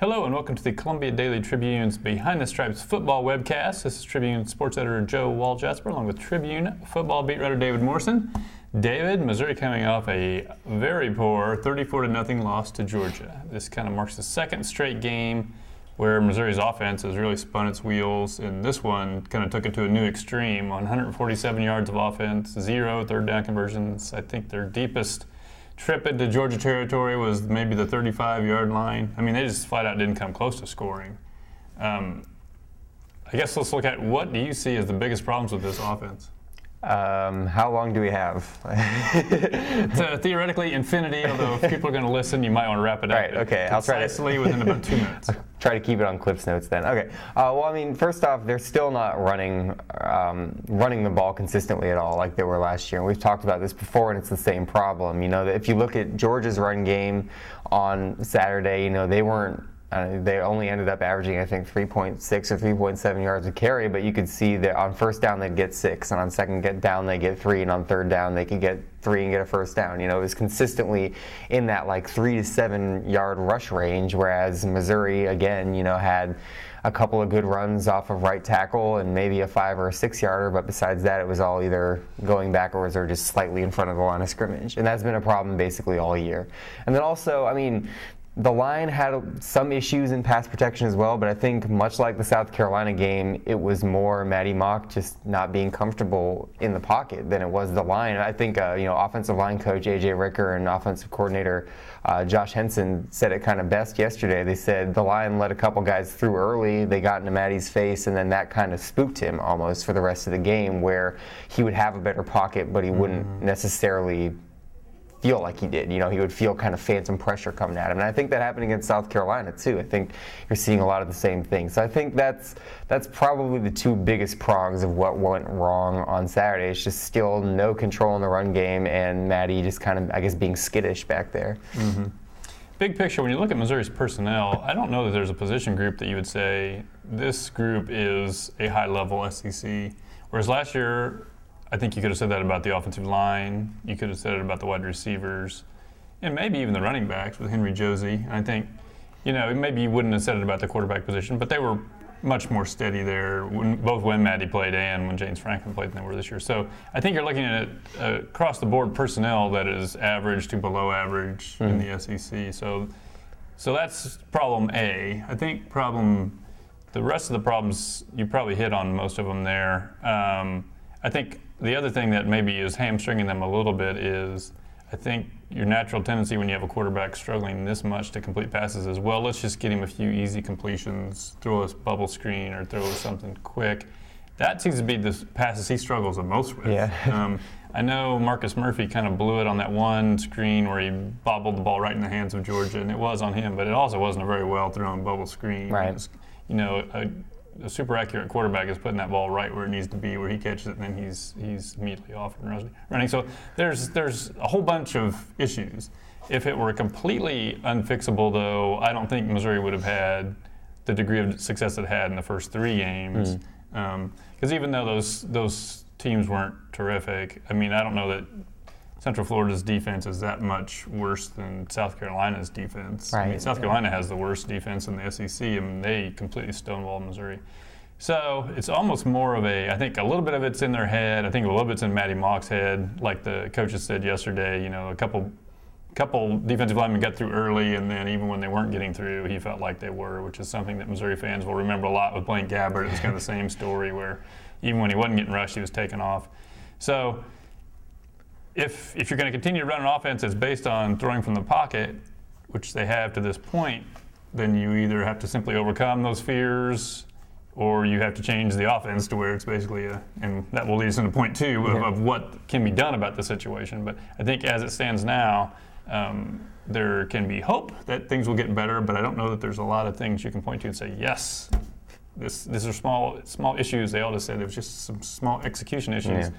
Hello and welcome to the Columbia Daily Tribune's Behind the Stripes football webcast. This is Tribune sports editor Joe Walljasper along with Tribune football beat writer David Morrison. David, Missouri coming off a very poor 34-0 loss to Georgia. This kind of marks the second straight game where Missouri's offense has really spun its wheels, and this one kind of took it to a new extreme. 147 yards of offense, 0 third down conversions. I think their deepest trip into Georgia territory was maybe the 35-yard line. I mean, they just flat out didn't come close to scoring. I guess let's look at what do you see as the biggest problems with this offense? How long do we have? Theoretically, infinity, although if people are going to listen, you might want to wrap it up. Right, okay. I'll try to within about 2 minutes. I'll try to keep it on Cliff's notes then. Okay. Well, I mean, first off, they're still not running the ball consistently at all like they were last year. And we've talked about this before, and it's the same problem. You know, if you look at Georgia's run game on Saturday, you know, they only ended up averaging, I think, 3.6 or 3.7 yards a carry, but you could see that on first down they'd get 6, and on second down they get 3, and on third down they could get 3 and get a first down. You know, it was consistently in that like 3 to 7 yard rush range, whereas Missouri, again, you know, had a couple of good runs off of right tackle and maybe a 5 or a 6 yarder, but besides that it was all either going backwards or just slightly in front of the line of scrimmage, and that's been a problem basically all year. And then also, I mean, the line had some issues in pass protection as well, but I think much like the South Carolina game, it was more Matty Mock just not being comfortable in the pocket than it was the line. I think offensive line coach A.J. Ricker and offensive coordinator Josh Henson said it kind of best yesterday. They said the line let a couple guys through early, they got into Matty's face, and then that kind of spooked him almost for the rest of the game, where he would have a better pocket, but he wouldn't necessarily feel like he did. You know, he would feel kind of phantom pressure coming at him. And I think that happened against South Carolina too. I think you're seeing a lot of the same things. So I think that's probably the two biggest prongs of what went wrong on Saturday. It's just still no control in the run game and Matty just kind of, I guess, being skittish back there. Mm-hmm. Big picture, when you look at Missouri's personnel, I don't know that there's a position group that you would say this group is a high-level SEC. Whereas last year, I think you could have said that about the offensive line. You could have said it about the wide receivers, and maybe even the running backs with Henry Josie. And I think, you know, maybe you wouldn't have said it about the quarterback position, but they were much more steady there, both when Matty played and when James Franklin played than they were this year. So I think you're looking at across the board personnel that is average to below average in the SEC. So that's problem A. I think the rest of the problems, you probably hit on most of them there. I think the other thing that maybe is hamstringing them a little bit is, I think your natural tendency when you have a quarterback struggling this much to complete passes is, well, let's just get him a few easy completions, throw a bubble screen or throw something quick. That seems to be the passes he struggles the most with. Yeah. I know Marcus Murphy kind of blew it on that one screen where he bobbled the ball right in the hands of Georgia, and it was on him, but it also wasn't a very well thrown bubble screen. Right. Was, you know, a super accurate quarterback is putting that ball right where it needs to be, where he catches it, and then he's immediately off and running. So there's a whole bunch of issues. If it were completely unfixable, though, I don't think Missouri would have had the degree of success it had in the first 3 games. Because even though those teams weren't terrific, I mean, I don't know that Central Florida's defense is that much worse than South Carolina's defense. Right. I mean, South Carolina has the worst defense in the SEC, and they completely stonewalled Missouri. So it's almost more of I think a little bit of it's in their head. I think a little bit's in Matty Mock's head. Like the coaches said yesterday, you know, a couple defensive linemen got through early, and then even when they weren't getting through, he felt like they were, which is something that Missouri fans will remember a lot with Blaine Gabbert. It was kind of the same story where even when he wasn't getting rushed, he was taking off. So if you're going to continue to run an offense that's based on throwing from the pocket, which they have to this point, then you either have to simply overcome those fears, or you have to change the offense to where it's basically and that will lead us into point 2 of what can be done about the situation. But I think as it stands now, there can be hope that things will get better, but I don't know that there's a lot of things you can point to and say, yes, these are small issues. They all just said it was just some small execution issues. Yeah.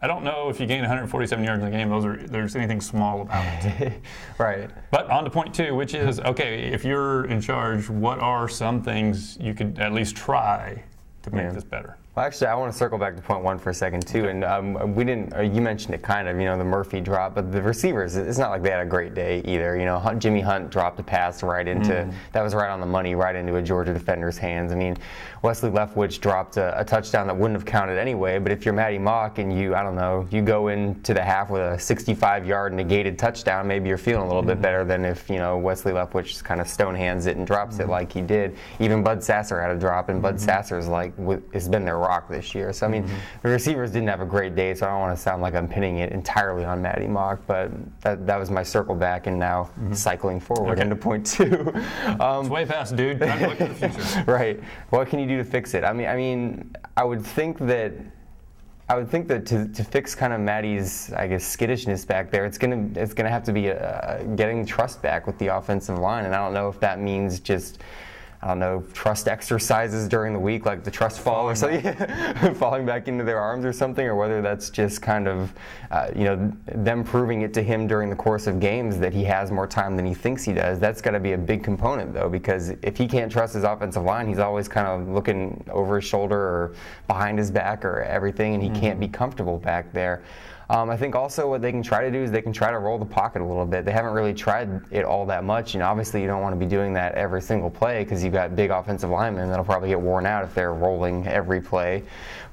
I don't know if you gain 147 yards in a game, there's anything small about it. Right. But on to point 2, which is, okay, if you're in charge, what are some things you could at least try to make this better? Well, actually, I want to circle back to point one for a second too, Okay. and we didn't. You mentioned it kind of, the Murphy drop, but the receivers. It's not like they had a great day either. Jimmy Hunt dropped a pass right into that was right on the money, right into a Georgia defender's hands. I mean, Wesley Leftwich dropped a touchdown that wouldn't have counted anyway. But if you're Matty Mock and you go into the half with a 65-yard negated touchdown, maybe you're feeling a little bit better than if Wesley Leftwich kind of stone hands it and drops it like he did. Even Bud Sasser had a drop, and Bud Sasser's has been their rock this year. So I mean, the receivers didn't have a great day, so I don't want to sound like I'm pinning it entirely on Matty Mock, but that was my circle back, and now cycling forward into point two. It's way past, dude. Time to look to the future. Right. What can you do to fix it? I mean, I would think that to fix kind of Matty's, I guess, skittishness back there, it's gonna have to be getting trust back with the offensive line, and I don't know if that means just, trust exercises during the week, like the trust fall or something, falling back into their arms or something, or whether that's just kind of, them proving it to him during the course of games that he has more time than he thinks he does. That's got to be a big component, though, because if he can't trust his offensive line, he's always kind of looking over his shoulder or behind his back or everything, and he can't be comfortable back there. I think also what they can try to do is they can try to roll the pocket a little bit. They haven't really tried it all that much. Obviously you don't want to be doing that every single play because you've got big offensive linemen that'll probably get worn out if they're rolling every play.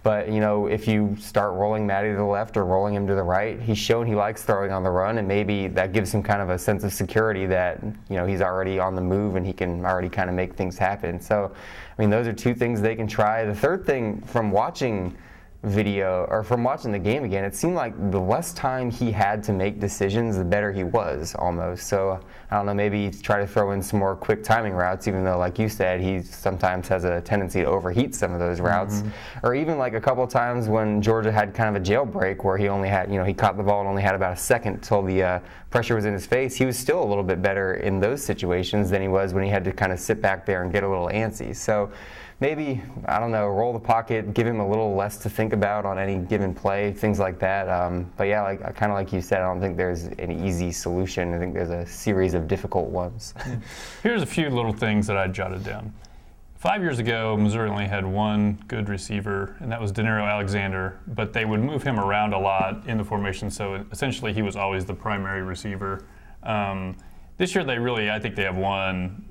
But, if you start rolling Matty to the left or rolling him to the right, he's shown he likes throwing on the run, and maybe that gives him kind of a sense of security that, he's already on the move and he can already kind of make things happen. So, I mean, those are two things they can try. The third thing, from watching video or from watching the game again, it seemed like the less time he had to make decisions, the better he was almost. So I don't know, maybe try to throw in some more quick timing routes, even though, like you said, he sometimes has a tendency to overheat some of those routes. Or even like a couple times when Georgia had kind of a jailbreak where he only had, he caught the ball and only had about a second till the pressure was in his face. He was still a little bit better in those situations than he was when he had to kind of sit back there and get a little antsy. So maybe, roll the pocket, give him a little less to think about on any given play, things like that. But yeah, kind of like you said, I don't think there's an easy solution. I think there's a series of difficult ones. Here's a few little things that I jotted down. 5 years ago, Missouri only had one good receiver, and that was Deniro Alexander, but they would move him around a lot in the formation, so essentially he was always the primary receiver. This year I think they have one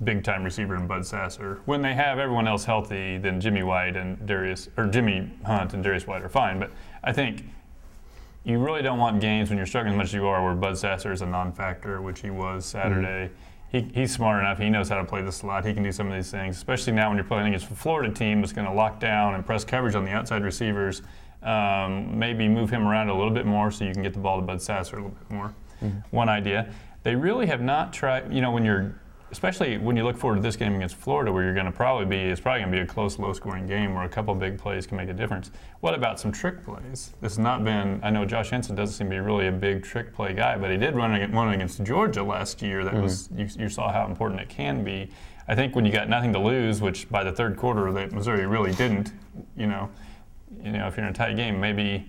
big-time receiver in Bud Sasser. When they have everyone else healthy, then Jimmy Hunt and Darius White are fine. But I think you really don't want games when you're struggling as much as you are where Bud Sasser is a non-factor, which he was Saturday. He's smart enough. He knows how to play the slot. He can do some of these things, especially now when you're playing against a Florida team that's going to lock down and press coverage on the outside receivers. Maybe move him around a little bit more so you can get the ball to Bud Sasser a little bit more. One idea. They really have not tried, especially when you look forward to this game against Florida, where it's probably going to be a close, low-scoring game where a couple big plays can make a difference. What about some trick plays? This has not been, I know Josh Henson doesn't seem to be really a big trick play guy, but he did run one against Georgia last year that was, you saw how important it can be. I think when you got nothing to lose, which by the third quarter that Missouri really didn't, if you're in a tight game, maybe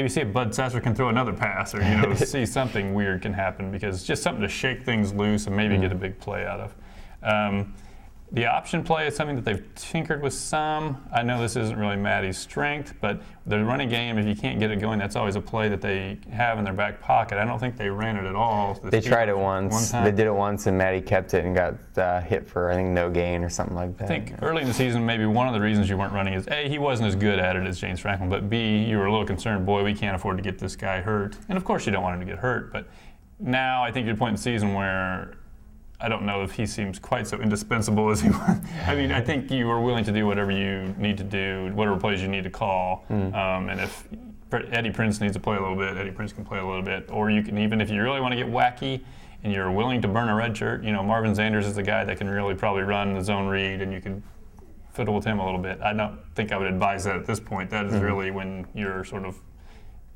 see if Bud Sasser can throw another pass, or see something weird can happen, because it's just something to shake things loose and maybe get a big play out of. The option play is something that they've tinkered with some. I know this isn't really Matty's strength, but the running game, if you can't get it going, that's always a play that they have in their back pocket. I don't think they ran it at all. They tried it once. They did it once, and Matty kept it and got hit for, I think, no gain or something like that. I think early in the season, maybe one of the reasons you weren't running is, A, he wasn't as good at it as James Franklin, but B, you were a little concerned, boy, we can't afford to get this guy hurt. And of course you don't want him to get hurt, but now I think you're at a point in the season where I don't know if he seems quite so indispensable as he was. I mean, I think you are willing to do whatever you need to do, whatever plays you need to call. And if Eddie Prince needs to play a little bit, Eddie Prince can play a little bit. Or you can, even if you really want to get wacky and you're willing to burn a red shirt, Marvin Sanders is the guy that can really probably run the zone read, and you can fiddle with him a little bit. I don't think I would advise that at this point. That is really when you're sort of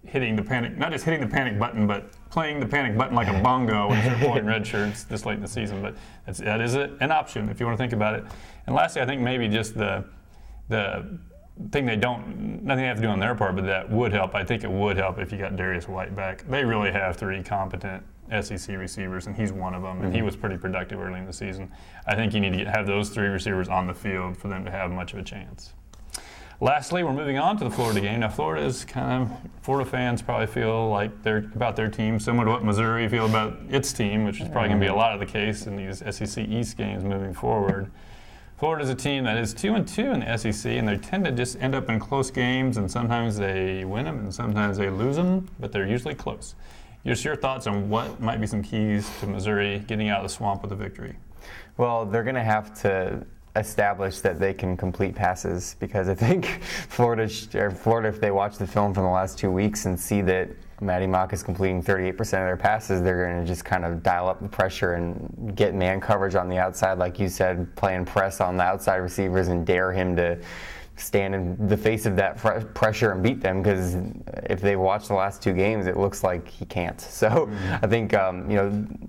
hitting the panic, not just hitting the panic button, but playing the panic button like a bongo when you're pulling red shirts this late in the season. But that is an option if you want to think about it. And lastly, I think maybe just the thing nothing they have to do on their part, but that would help. I think it would help if you got Darius White back. They really have three competent SEC receivers, and he's one of them, and he was pretty productive early in the season. I think you need to have those three receivers on the field for them to have much of a chance. Lastly, we're moving on to the Florida game. Now, Florida fans probably feel like they're about their team, similar to what Missouri feel about its team, which is probably going to be a lot of the case in these SEC East games moving forward. Florida's a team that is 2-2 in the SEC, and they tend to just end up in close games, and sometimes they win them and sometimes they lose them, but they're usually close. Just your thoughts on what might be some keys to Missouri getting out of the swamp with a victory? Well, they're going to have to establish that they can complete passes, because I think Florida, if they watch the film from the last 2 weeks and see that Matty Mock is completing 38% of their passes, they're going to just kind of dial up the pressure and get man coverage on the outside, like you said, playing press on the outside receivers and dare him to stand in the face of that pressure and beat them, because if they watch the last 2 games, it looks like he can't. So I think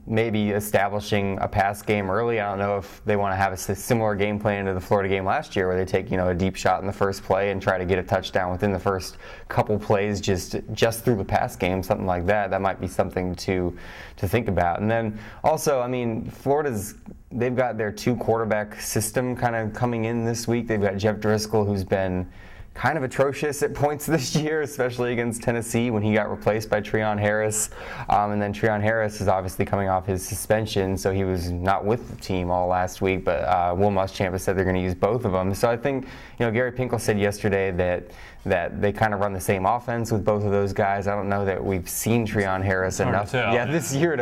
maybe establishing a pass game early. I don't know if they want to have a similar game plan to the Florida game last year, where they take a deep shot in the first play and try to get a touchdown within the first couple plays just through the pass game, something like that. That might be something to think about. And then also, they've got their 2 quarterback system kind of coming in this week. They've got Jeff Driscoll, who's been kind of atrocious at points this year, especially against Tennessee when he got replaced by Treon Harris. And then Treon Harris is obviously coming off his suspension, so he was not with the team all last week. But Will Muschamp has said they're going to use both of them. So I think, Gary Pinkel said yesterday that they kind of run the same offense with both of those guys. I don't know that we've seen Treon Harris enough this year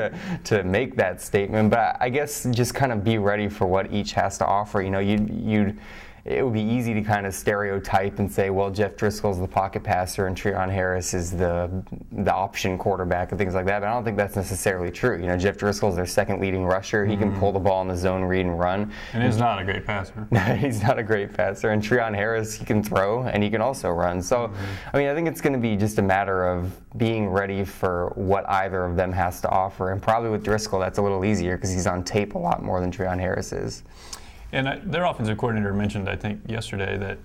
to make that statement. But I guess just kind of be ready for what each has to offer. It would be easy to kind of stereotype and say, well, Jeff Driscoll's the pocket passer and Treon Harris is the option quarterback and things like that. But I don't think that's necessarily true. Jeff Driscoll's their second leading rusher. He can pull the ball in the zone read and run. And he's not a great passer. He's not a great passer. And Treon Harris, he can throw and he can also run. So, I think it's going to be just a matter of being ready for what either of them has to offer. And probably with Driscoll, that's a little easier because he's on tape a lot more than Treon Harris is. And their offensive coordinator mentioned, I think, yesterday that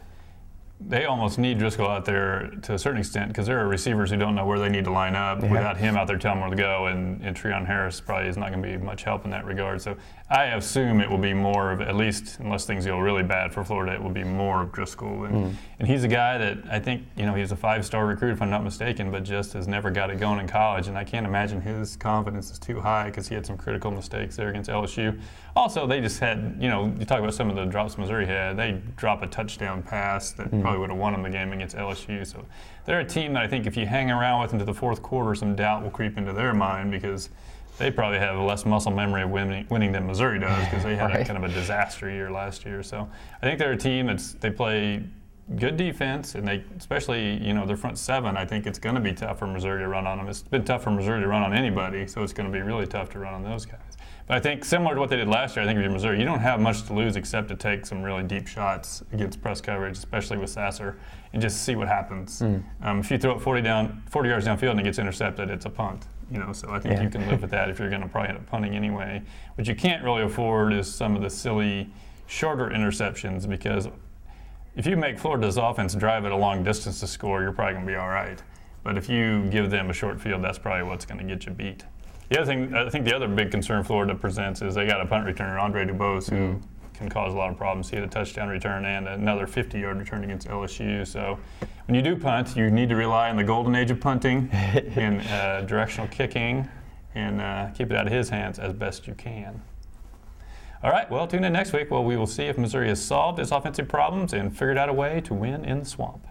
they almost need Driscoll out there to a certain extent, because there are receivers who don't know where they need to line up without him out there telling them where to go, and Treon Harris probably is not going to be much help in that regard. So I assume it will be more of, at least unless things go really bad for Florida, it will be more of Driscoll. And he's a guy that I think, he's a 5-star recruit if I'm not mistaken, but just has never got it going in college, and I can't imagine his confidence is too high because he had some critical mistakes there against LSU. Also, they just had, you talk about some of the drops Missouri had, they drop a touchdown pass that probably would have won them the game against LSU. So they're a team that I think if you hang around with into the fourth quarter, some doubt will creep into their mind, because they probably have less muscle memory of winning than Missouri does, because they had a kind of a disaster year last year. So I think they're a team they play good defense, and they, especially, their front 7, I think it's going to be tough for Missouri to run on them. It's been tough for Missouri to run on anybody, so it's going to be really tough to run on those guys. But I think similar to what they did last year, I think if you're Missouri, you don't have much to lose except to take some really deep shots against press coverage, especially with Sasser, and just see what happens. If you throw it 40 yards downfield and it gets intercepted, it's a punt. So I think you can live with that if you're going to probably end up punting anyway. What you can't really afford is some of the silly, shorter interceptions, because if you make Florida's offense drive it a long distance to score, you're probably going to be all right. But if you give them a short field, that's probably what's going to get you beat. The other thing, I think the other big concern Florida presents is they got a punt returner, Andre Dubose, who can cause a lot of problems. He had a touchdown return and another 50-yard return against LSU. So when you do punt, you need to rely on the golden age of punting and directional kicking, and keep it out of his hands as best you can. All right, well, tune in next week where we will see if Missouri has solved its offensive problems and figured out a way to win in the swamp.